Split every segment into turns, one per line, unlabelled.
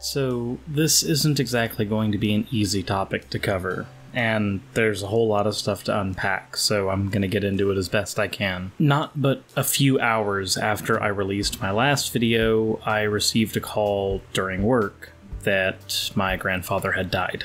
So this isn't exactly going to be an easy topic to cover, and there's a whole lot of stuff to unpack, so I'm going to get into it as best I can. Not but a few hours after I released my last video, I received a call during work that my grandfather had died.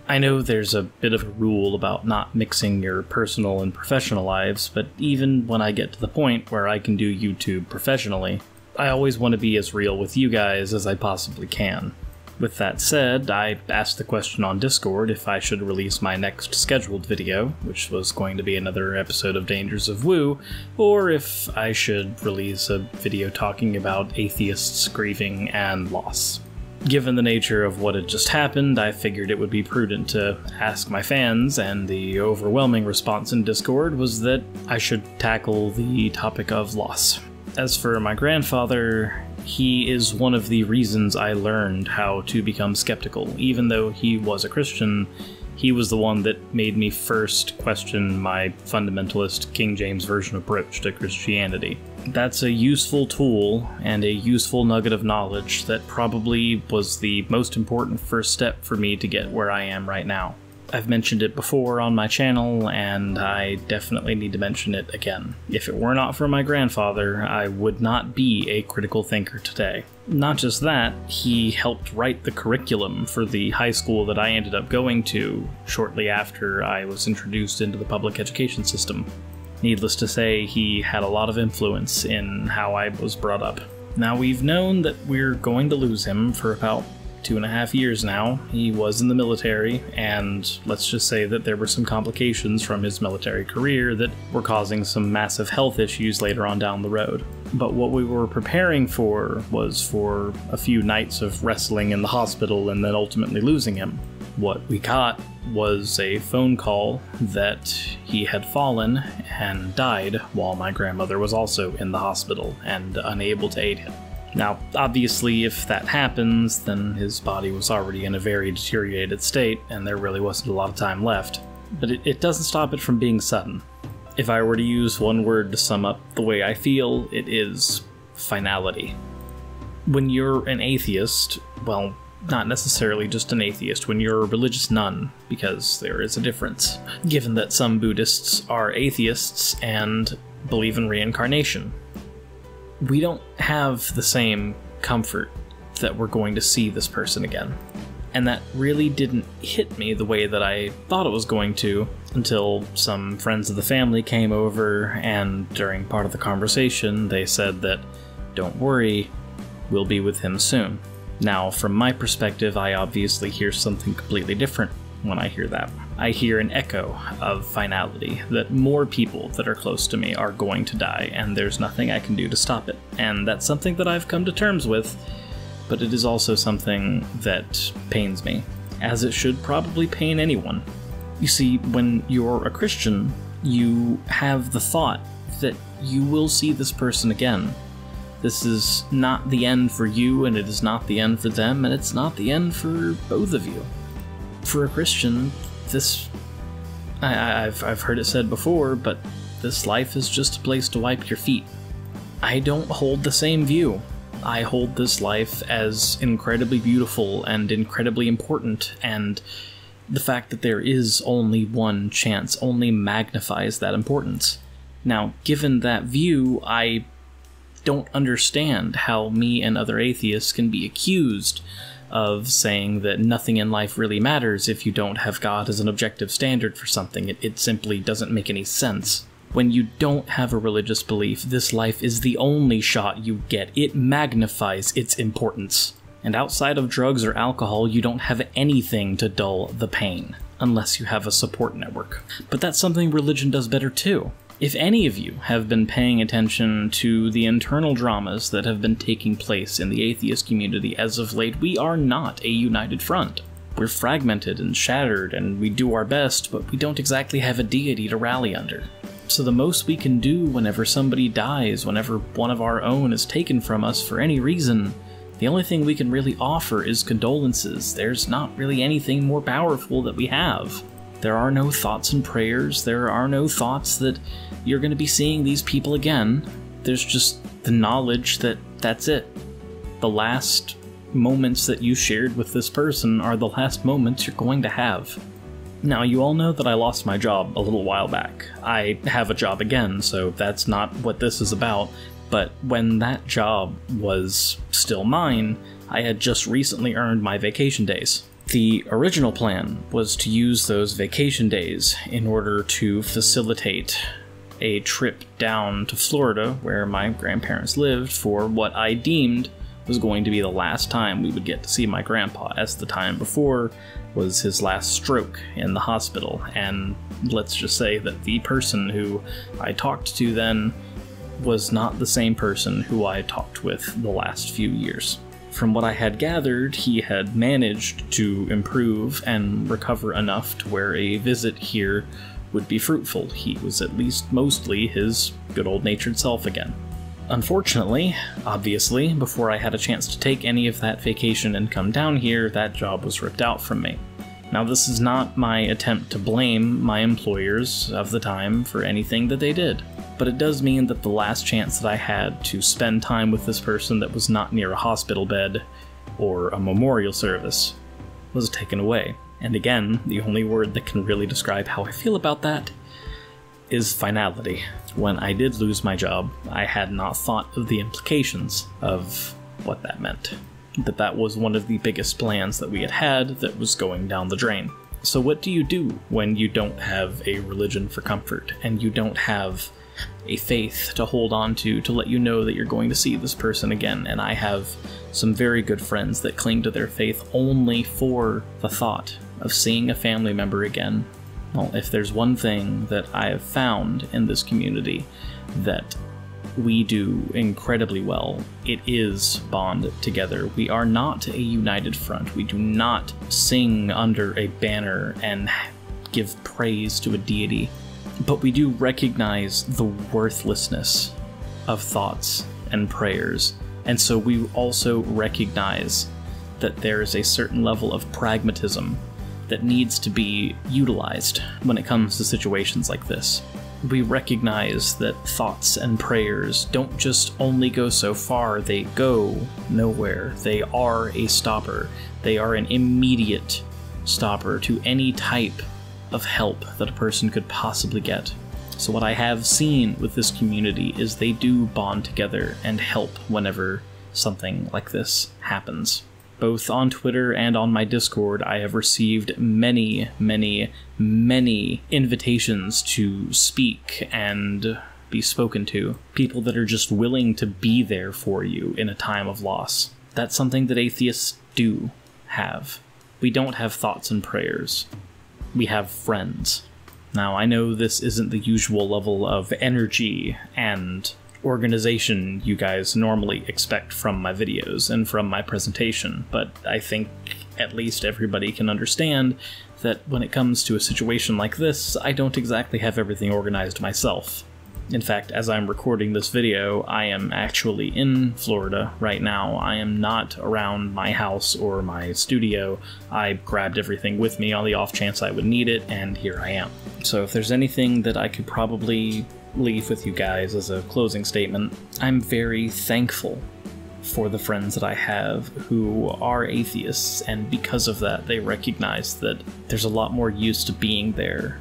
I know there's a bit of a rule about not mixing your personal and professional lives, but even when I get to the point where I can do YouTube professionally, I always want to be as real with you guys as I possibly can. With that said, I asked the question on Discord if I should release my next scheduled video, which was going to be another episode of Dangers of Woo, or if I should release a video talking about atheists grieving and loss. Given the nature of what had just happened, I figured it would be prudent to ask my fans, and the overwhelming response in Discord was that I should tackle the topic of loss. As for my grandfather, he is one of the reasons I learned how to become skeptical. Even though he was a Christian, he was the one that made me first question my fundamentalist King James Version approach to Christianity. That's a useful tool and a useful nugget of knowledge that probably was the most important first step for me to get where I am right now. I've mentioned it before on my channel, and I definitely need to mention it again. If it were not for my grandfather, I would not be a critical thinker today. Not just that, he helped write the curriculum for the high school that I ended up going to shortly after I was introduced into the public education system. Needless to say, he had a lot of influence in how I was brought up. Now, we've known that we're going to lose him for about 2.5 years now. He was in the military, and let's just say that there were some complications from his military career that were causing some massive health issues later on down the road. But what we were preparing for was for a few nights of wrestling in the hospital and then ultimately losing him. What we got was a phone call that he had fallen and died while my grandmother was also in the hospital and unable to aid him. Now, obviously, if that happens, then his body was already in a very deteriorated state, and there really wasn't a lot of time left. But it doesn't stop it from being sudden. If I were to use one word to sum up the way I feel, it is finality. When you're an atheist, well, not necessarily just an atheist, when you're a religious nun, because there is a difference, given that some Buddhists are atheists and believe in reincarnation. We don't have the same comfort that we're going to see this person again. And that really didn't hit me the way that I thought it was going to until some friends of the family came over, and during part of the conversation they said that, "Don't worry, we'll be with him soon." Now, from my perspective, I obviously hear something completely different when I hear that. I hear an echo of finality, that more people that are close to me are going to die, and there's nothing I can do to stop it. And that's something that I've come to terms with, but it is also something that pains me, as it should probably pain anyone. You see, when you're a Christian, you have the thought that you will see this person again. This is not the end for you, and it is not the end for them, and it's not the end for both of you. For a Christian, I've heard it said before, but this life is just a place to wipe your feet. I don't hold the same view. I hold this life as incredibly beautiful and incredibly important, and the fact that there is only one chance only magnifies that importance. Now, given that view, I don't understand how me and other atheists can be accused of saying that nothing in life really matters if you don't have God as an objective standard for something. It simply doesn't make any sense. When you don't have a religious belief, this life is the only shot you get. It magnifies its importance. And outside of drugs or alcohol, you don't have anything to dull the pain, unless you have a support network. But that's something religion does better too. If any of you have been paying attention to the internal dramas that have been taking place in the atheist community as of late, we are not a united front. We're fragmented and shattered, and we do our best, but we don't exactly have a deity to rally under. So the most we can do whenever somebody dies, whenever one of our own is taken from us for any reason, the only thing we can really offer is condolences. There's not really anything more powerful that we have. There are no thoughts and prayers. There are no thoughts that you're going to be seeing these people again. There's just the knowledge that that's it. The last moments that you shared with this person are the last moments you're going to have. Now, you all know that I lost my job a little while back. I have a job again, so that's not what this is about, but when that job was still mine, I had just recently earned my vacation days. The original plan was to use those vacation days in order to facilitate a trip down to Florida, where my grandparents lived, for what I deemed was going to be the last time we would get to see my grandpa, as the time before was his last stroke in the hospital. And let's just say that the person who I talked to then was not the same person who I talked with the last few years. From what I had gathered, he had managed to improve and recover enough to where a visit here would be fruitful. He was at least mostly his good old-natured self again. Unfortunately, obviously, before I had a chance to take any of that vacation and come down here, that job was ripped out from me. Now, this is not my attempt to blame my employers of the time for anything that they did, but it does mean that the last chance that I had to spend time with this person that was not near a hospital bed or a memorial service was taken away. And again, the only word that can really describe how I feel about that is finality. When I did lose my job, I had not thought of the implications of what that meant. That was one of the biggest plans that we had that was going down the drain. So what do you do when you don't have a religion for comfort, and you don't have a faith to hold on to let you know that you're going to see this person again? And I have some very good friends that cling to their faith only for the thought of seeing a family member again. Well, if there's one thing that I have found in this community that we do incredibly well, it is bond together. We are not a united front. We do not sing under a banner and give praise to a deity, but we do recognize the worthlessness of thoughts and prayers. And so we also recognize that there is a certain level of pragmatism that needs to be utilized when it comes to situations like this. We recognize that thoughts and prayers don't just only go so far, they go nowhere. They are a stopper. They are an immediate stopper to any type of help that a person could possibly get. So what I have seen with this community is they do bond together and help whenever something like this happens. Both on Twitter and on my Discord, I have received many, many, many invitations to speak and be spoken to. People that are just willing to be there for you in a time of loss. That's something that atheists do have. We don't have thoughts and prayers. We have friends. Now, I know this isn't the usual level of energy and organization you guys normally expect from my videos and from my presentation, but I think at least everybody can understand that when it comes to a situation like this, I don't exactly have everything organized myself. In fact, as I'm recording this video, I am actually in Florida right now. I am not around my house or my studio. I grabbed everything with me on the off chance I would need it, and here I am. So if there's anything that I could probably leave with you guys as a closing statement, I'm very thankful for the friends that I have who are atheists, and because of that, they recognize that there's a lot more use to being there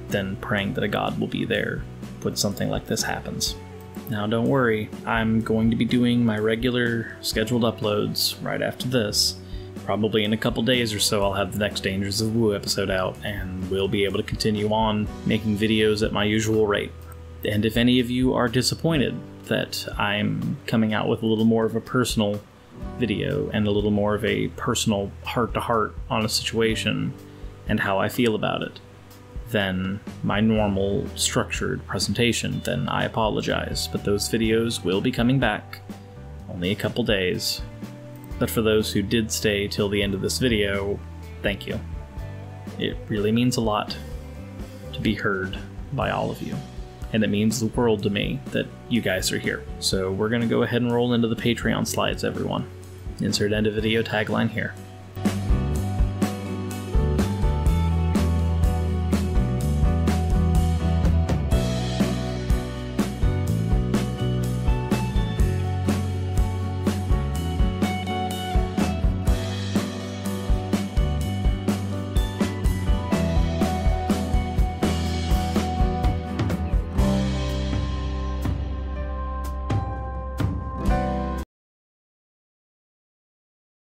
than praying that a god will be there when something like this happens. Now, don't worry, I'm going to be doing my regular scheduled uploads right after this. Probably in a couple days or so, I'll have the next Dangers of Woo episode out, and we'll be able to continue on making videos at my usual rate. And if any of you are disappointed that I'm coming out with a little more of a personal video and a little more of a personal heart-to-heart on a situation and how I feel about it than my normal structured presentation, then I apologize. But those videos will be coming back, only a couple days. But for those who did stay till the end of this video, thank you. It really means a lot to be heard by all of you. And it means the world to me that you guys are here. So we're going to go ahead and roll into the Patreon slides, everyone. Insert end of video tagline here.